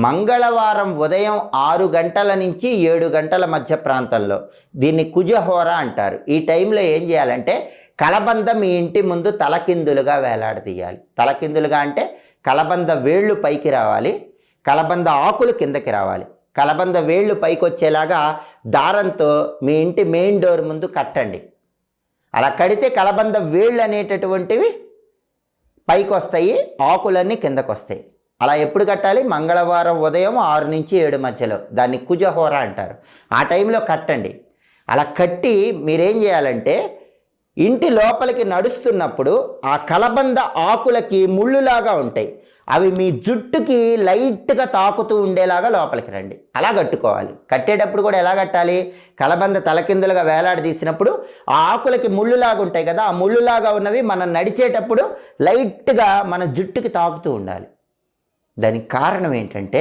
మంగళవారం ఉదయం 6 గంటల నుంచి 7 గంటల మధ్య ప్రాంతంలో దీన్ని కుజహోర అంటారు. ఈ టైంలో ఏం చేయాలంటే కలబంద మీ ఇంటి ముందు తలకిందులుగా వేలాడదీయాలి. తలకిందులుగా అంటే కలబంద వేళ్ళు పైకి రావాలి, కలబంద ఆకులు కిందకి రావాలి. కలబంద వేళ్ళు పైకి వచ్చేలాగా దారంతో మీ ఇంటి మెయిన్ డోర్ ముందు కట్టండి. అలా కడితే కలబంద వేళ్ళు అనేటటువంటివి పైకి వస్తాయి, ఆకులన్నీ కిందకు వస్తాయి. అలా ఎప్పుడు కట్టాలి? మంగళవారం ఉదయం 6 నుంచి 7 మధ్యలో. దాన్ని కుజహోర అంటారు. ఆ టైంలో కట్టండి. అలా కట్టి మీరేం చేయాలంటే ఇంటి లోపలికి నడుస్తున్నప్పుడు ఆ కలబంద ఆకులకి ముళ్ళులాగా ఉంటాయి, అవి మీ జుట్టుకి లైట్గా తాకుతూ ఉండేలాగా లోపలికి రండి. అలా కట్టుకోవాలి. కట్టేటప్పుడు కూడా ఎలా కట్టాలి? కలబంద తలకిందులుగా వేలాడదీసినప్పుడు ఆ ఆకులకి ముళ్ళులాగా ఉంటాయి కదా, ఆ ముళ్ళులాగా ఉన్నవి మనం నడిచేటప్పుడు లైట్గా మన జుట్టుకి తాకుతూ ఉండాలి. దానికి కారణం ఏంటంటే